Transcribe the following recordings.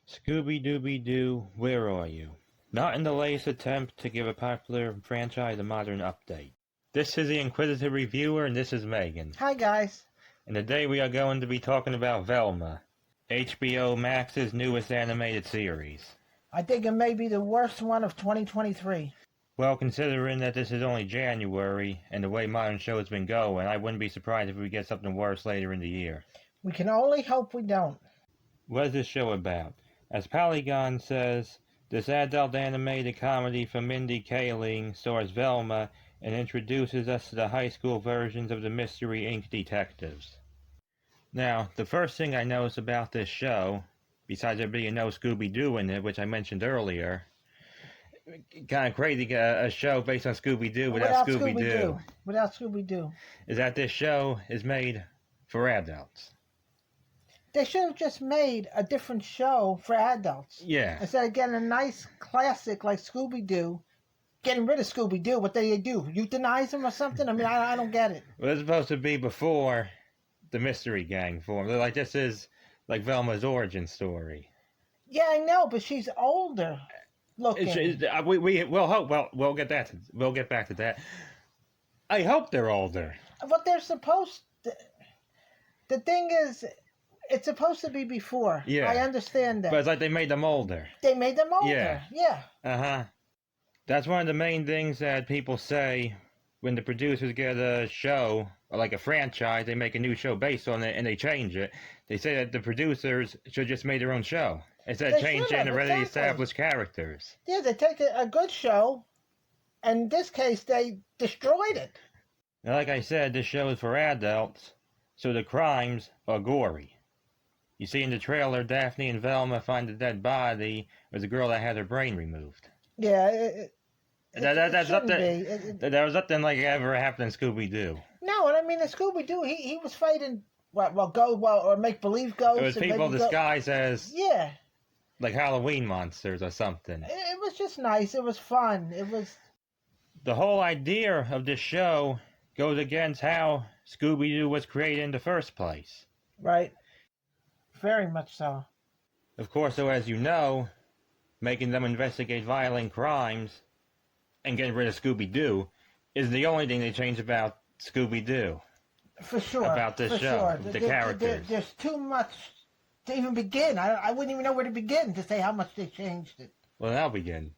Scooby-Dooby-Doo, where are you? Not in the latest attempt to give a popular franchise a modern update. This is the Inquisitive Reviewer, and this is Megan. Hi, guys. And today we are going to be talking about Velma, HBO Max's newest animated series. I think it may be the worst one of 2023. Well, considering that this is only January, and the way modern shows have been going, I wouldn't be surprised if we get something worse later in the year. We can only hope we don't. What is this show about? As Polygon says, this adult animated comedy from Mindy Kaling stars Velma and introduces us to the high school versions of the Mystery Inc. detectives. Now, the first thing I noticed about this show, besides there being no Scooby-Doo in it, which I mentioned earlier, kind of crazy, a show based on Scooby-Doo without Scooby-Doo. Without Scooby-Doo. Is that this show is made for adults. They should have just made a different show for adults. Yeah. Instead of getting a nice classic like Scooby-Doo, getting rid of Scooby-Doo, what they do? Euthanize him or something? I mean, I don't get it. Well, it's supposed to be before the Mystery Gang formed. Like, this is like Velma's origin story. Yeah, I know, but she's older looking. We'll hope. Well, we'll get back to that. I hope they're older. But they're supposed to. The thing is, it's supposed to be before. Yeah. I understand that. But it's like they made them older. They made them older. Yeah. Uh-huh. That's one of the main things that people say when the producers get a show, or like a franchise, they make a new show based on it and they change it. They say that the producers should just make their own show instead of changing and already established characters. Yeah, they take a good show, and in this case, they destroyed it. Now, like I said, this show is for adults, so the crimes are gory. You see in the trailer, Daphne and Velma find a dead body with a girl that had her brain removed. Yeah, That was nothing like ever happened in Scooby-Doo. No, and I mean, in Scooby-Doo, he was fighting, or make-believe ghosts. It was people disguised as, like Halloween monsters or something. It was just nice. It was fun. The whole idea of this show goes against how Scooby-Doo was created in the first place. Right. Very much so. Of course, so as you know, making them investigate violent crimes and getting rid of Scooby-Doo is the only thing they changed about Scooby-Doo. For sure. About this show, the characters. There's too much to even begin. I wouldn't even know where to begin to say how much they changed it. Well, I'll begin.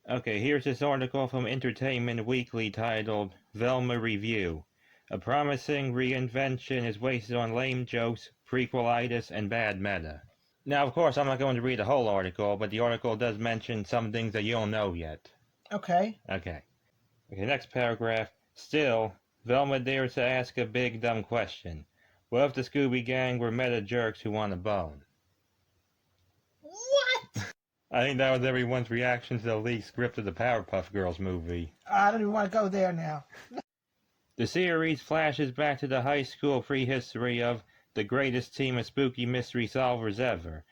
Okay, here's this article from Entertainment Weekly titled Velma Review. A promising reinvention is wasted on lame jokes, prequelitis, and bad meta. Now, of course, I'm not going to read the whole article, but the article does mention some things that you don't know yet. Okay. Okay, next paragraph. Still, Velma dares to ask a big dumb question. What if the Scooby Gang were meta jerks who want a bone? What? I think that was everyone's reaction to the leaked script of the Powerpuff Girls movie. I don't even want to go there now. The series flashes back to the high school prehistory of the greatest team of spooky mystery solvers ever,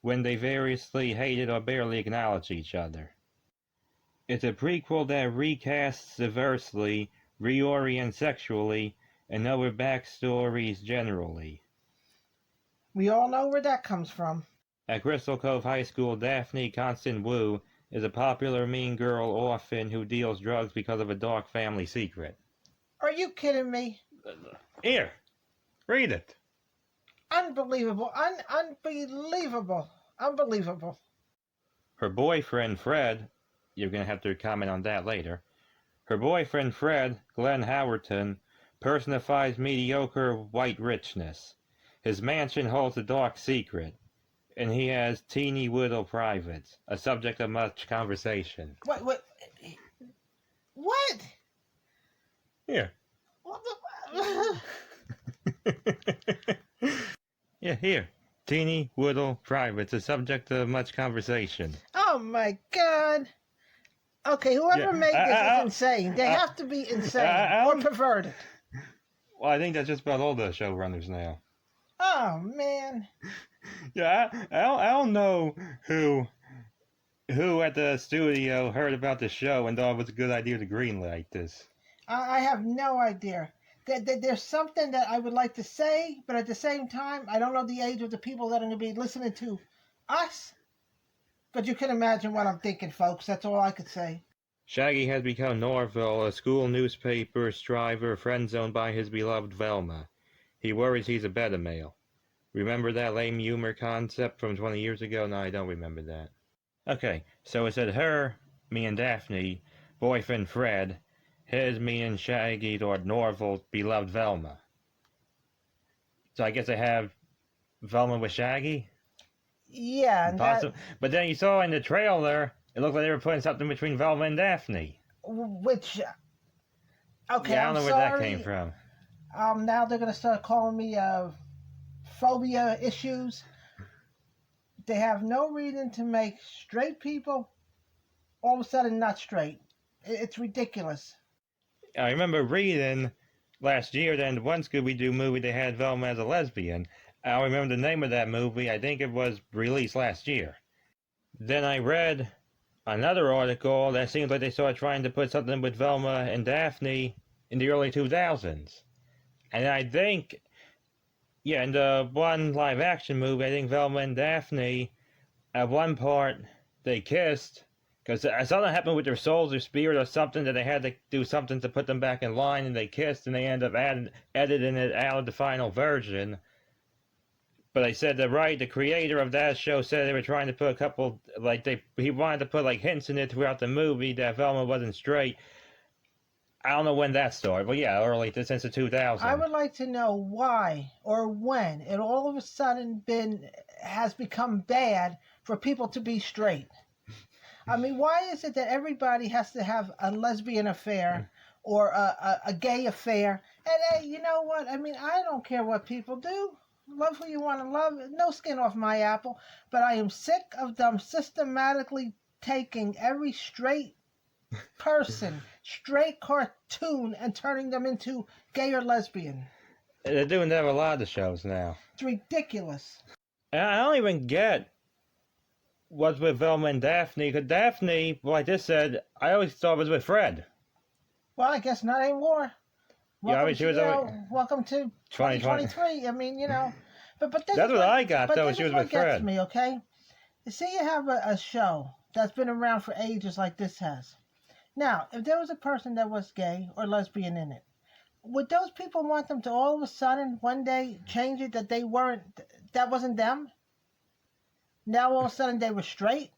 when they variously hated or barely acknowledged each other. It's a prequel that recasts diversely, reorients sexually, and other backstories generally. We all know where that comes from. At Crystal Cove High School, Daphne Constant Wu is a popular mean girl orphan who deals drugs because of a dark family secret. Are you kidding me? Here, read it. Unbelievable. Unbelievable. Her boyfriend, Fred, you're going to have to comment on that later. Her boyfriend, Fred, Glenn Howerton, personifies mediocre white richness. His mansion holds a dark secret, and he has teeny little privates, a subject of much conversation. What? Here. Yeah, here. Teeny little privates, a subject of much conversation. Oh my God. Okay, whoever made this is insane. They have to be insane or perverted. Well, I think that's just about all the showrunners now. Oh, man. Yeah, I don't know who at the studio heard about the show and thought it was a good idea to greenlight this. I have no idea. There's something that I would like to say, but at the same time, I don't know the age of the people that are going to be listening to Us? But you can imagine what I'm thinking, folks. That's all I could say. Shaggy has become Norville, a school newspaper striver friend-zoned by his beloved Velma. He worries he's a beta male. Remember that lame humor concept from 20 years ago? No, I don't remember that. Okay, so it said her, me and Daphne, boyfriend Fred, his, me and Shaggy, or Norville's beloved Velma. So I guess I have Velma with Shaggy? Yeah, and that, But then you saw in the trailer, it looked like they were putting something between Velma and Daphne. which, okay, Yeah, I don't I'm know where sorry. that came from. Now they're gonna start calling me phobia issues. They have no reason to make straight people all of a sudden not straight. It's ridiculous. I remember reading last year that in one Scooby-Doo movie they had Velma as a lesbian. I don't remember the name of that movie. I think it was released last year. Then I read another article that seems like they started trying to put something with Velma and Daphne in the early 2000s. And I think, yeah, in the one live action movie, I think Velma and Daphne, at one part, they kissed. Because something happened with their souls or spirit or something that they had to do something to put them back in line, and they kissed, and they ended up editing it out of the final version. But I said the creator of that show said they were trying to put a couple, he wanted to put like hints in it throughout the movie that Velma wasn't straight. I don't know when that started, but yeah, early since the 2000s. I would like to know why or when it all of a sudden has become bad for people to be straight. I mean, why is it that everybody has to have a lesbian affair or a gay affair? And you know what? I mean, I don't care what people do. Love who you want to love. No skin off my apple. But I am sick of them systematically taking every straight person, straight cartoon, and turning them into gay or lesbian. They're doing that with a lot of shows now. It's ridiculous. And I don't even get what's with Velma and Daphne, because Daphne, like I said, I always thought was with Fred. Well, I guess not anymore. Welcome, yeah, I mean, she was welcome to 2023. I mean, but that's what I got though. She was with Fred. Gets me, okay? You see, you have a show that's been around for ages, like this has. Now, if there was a person that was gay or lesbian in it, would those people want them to all of a sudden one day change it that wasn't them? Now all of a sudden they were straight?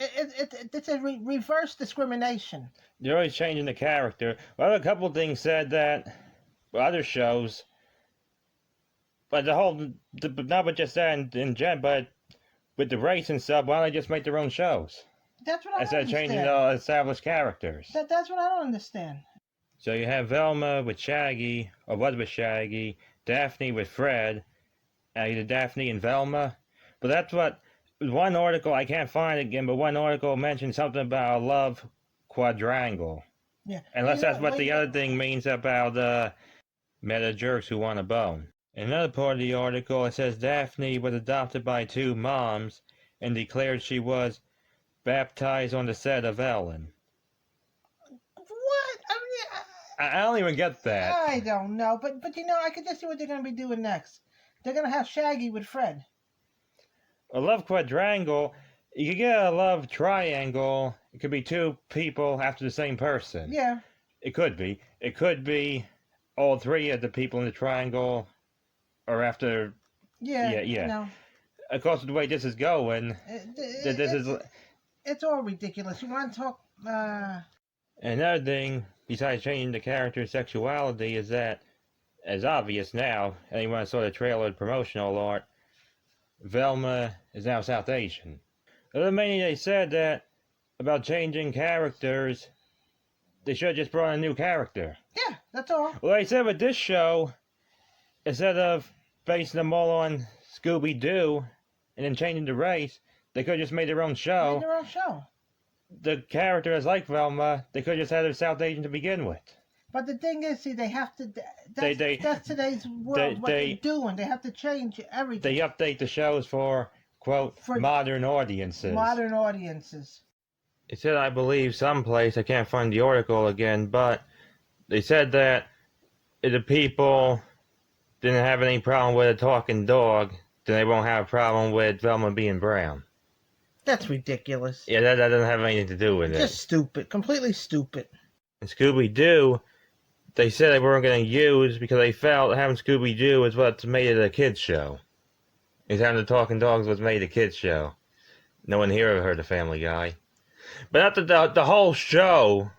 It's a reverse discrimination. They're always changing the character. Well, a couple of things said that other shows, but not with just that in gen, but with the race and stuff, why don't they just make their own shows? That's what I don't instead understand. Instead of changing the established characters. That's what I don't understand. So you have Velma with Shaggy, or was with Shaggy, Daphne with Fred, either Daphne and Velma. But that's what one article, I can't find it again, but one article mentioned something about a love quadrangle. Yeah. Unless that's what the other thing means about meta jerks who want a bone. In another part of the article, it says Daphne was adopted by two moms and declared she was baptized on the set of Ellen. What? I mean, I don't even get that. I don't know, but I could just see what they're going to be doing next. They're going to have Shaggy with Fred. A love quadrangle, you could get a love triangle. It could be two people after the same person. Yeah. It could be. It could be all three of the people in the triangle are after. Yeah. No. Of course, the way this is going, it's all ridiculous. You want to talk? Another thing, besides changing the character's sexuality, is that, as obvious now, anyone saw the trailer and promotional art, Velma is now South Asian. Mainly they said that about changing characters, they should have just brought in a new character. Yeah, that's all. Well, they said with this show, instead of basing them all on Scooby-Doo and then changing the race, they could have just made their own show. The character is like Velma, they could have just had her South Asian to begin with. But the thing is, see, they have to. That's today's world. They're doing, they have to change everything. They update the shows for, quote, modern audiences. Modern audiences. It said, I believe, someplace, I can't find the article again, but they said that the people didn't have any problem with a talking dog. then they won't have a problem with Velma being brown. That's ridiculous. Yeah, that doesn't have anything to do with Just it. stupid. Completely stupid. And Scooby-Doo, they said they weren't going to use because they felt having Scooby-Doo is what made it a kid's show. Is having the talking dogs was made a kid's show. No one here ever heard of Family Guy. But after the whole show,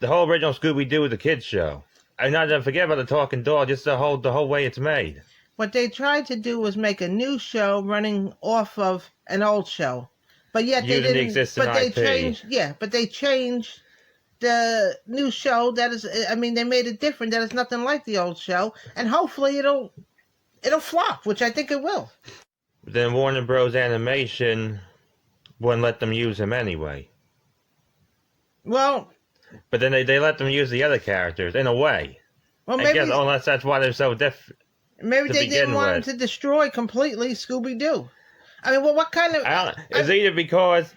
the whole original Scooby-Doo was a kid's show. And not to forget about the talking dog, just the whole way it's made. What they tried to do was make a new show running off of an old show, but yet they Using the didn't. existing But they IP. changed. Yeah, but they changed the new show. That is, I mean, they made it different. That is nothing like the old show, and hopefully it'll flop, which I think it will. But then Warner Bros. Animation wouldn't let them use him anyway. Well, But then they let them use the other characters, in a way. I maybe guess, unless that's why they're so different. maybe to they didn't begin want with. him to destroy completely Scooby-Doo. I mean, well, what kind of? I don't know. It's either because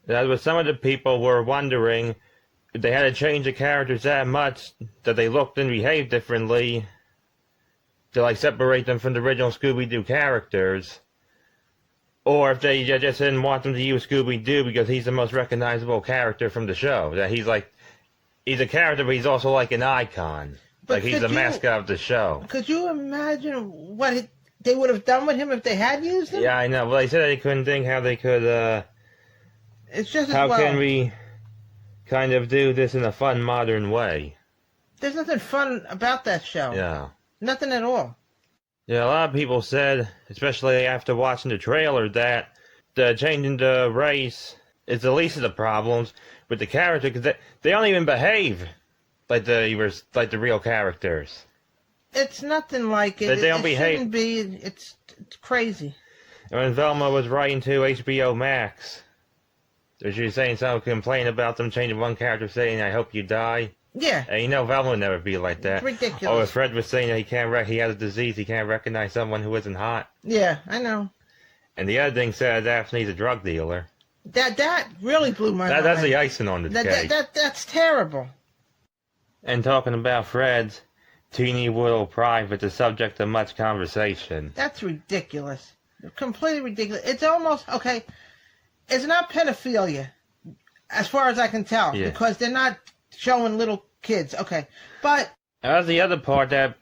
that was some of the people were wondering if they had to change the characters that much that they looked and behaved differently to like separate them from the original Scooby-Doo characters, or if they just didn't want them to use Scooby-Doo because he's the most recognizable character from the show. That he's a character, but he's also like an icon. But Like he's the mascot of the show. Could you imagine what they would have done with him if they had used him? Yeah, I know. Well, they said they couldn't think how they could. It's just as How well. can we kind of do this in a fun, modern way? There's nothing fun about that show. Yeah. Nothing at all. Yeah, a lot of people said, especially after watching the trailer, that the changing the race is the least of the problems with the character, because they don't even behave like the real characters. It's nothing like it. They don't it behave. shouldn't be. It's crazy. And when Velma was writing to HBO Max, she was saying some complaint about them changing one character, saying, "I hope you die." Yeah. And you know, Velma would never be like that. Ridiculous. Or if Fred was saying that he has a disease, he can't recognize someone who isn't hot. Yeah, I know. And the other thing said Daphne's a drug dealer. That really blew my mind. That's the icing on the cake. That's terrible. And talking about Fred's teeny little private, the subject of much conversation. That's ridiculous. Completely ridiculous. It's almost okay. It's not pedophilia, as far as I can tell, Yeah. because they're not showing little kids. Okay, but That's the other part, that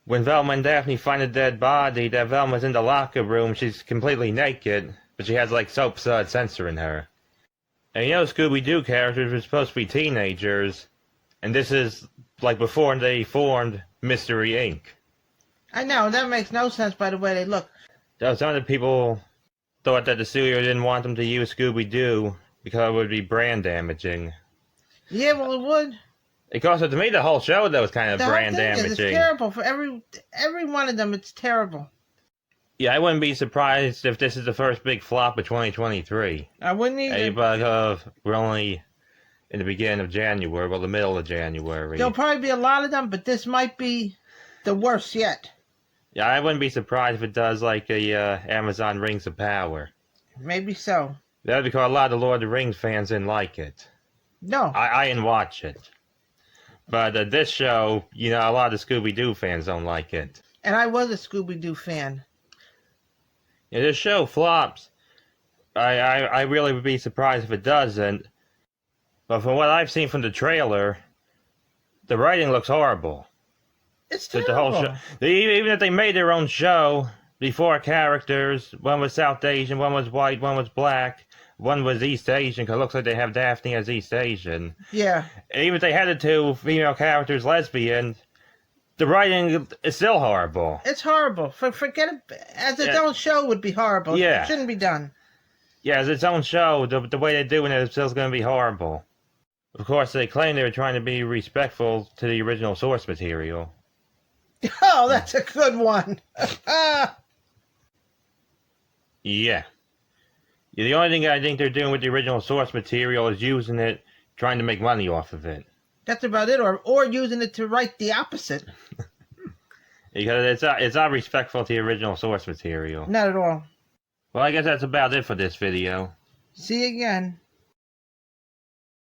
when Velma and Daphne find a dead body, that Velma's in the locker room, she's completely naked, but she has like soap sud censoring her. And you know, Scooby-Doo characters were supposed to be teenagers, and this is like before they formed Mystery Inc. I know that makes no sense by the way they look. So some of the people thought that the studio didn't want them to use Scooby-Doo because it would be brand damaging. Yeah, well, it would. Because to me, the whole show that was kind of The whole brand thing is, damaging. it's terrible for every one of them. It's terrible. Yeah, I wouldn't be surprised if this is the first big flop of 2023. I wouldn't either. Because we're only in the beginning of January, well, the middle of January. There'll probably be a lot of them, but this might be the worst yet. Yeah, I wouldn't be surprised if it does like a Amazon Rings of Power. Maybe so. That's because a lot of Lord of the Rings fans didn't like it. No. I didn't watch it. But this show, you know, a lot of Scooby-Doo fans don't like it. And I was a Scooby-Doo fan. If this show flops, I really would be surprised if it doesn't. But from what I've seen from the trailer, the writing looks horrible. It's The terrible. whole show, even if they made their own show, before characters, one was South Asian, one was white, one was black, one was East Asian, because it looks like they have Daphne as East Asian. Yeah. And even if they had the two female characters lesbian, the writing is still horrible. It's horrible. Forget it. As its Yeah. own show would be horrible. Yeah. It shouldn't be done. Yeah, as its own show, the way they're doing it is still going to be horrible. Of course, they claim they were trying to be respectful to the original source material. Oh, that's a good one. Yeah. The only thing I think they're doing with the original source material is using it, trying to make money off of it. That's about it. Or using it to write the opposite. Because it's not respectful to the original source material. Not at all. Well, I guess that's about it for this video. See you again.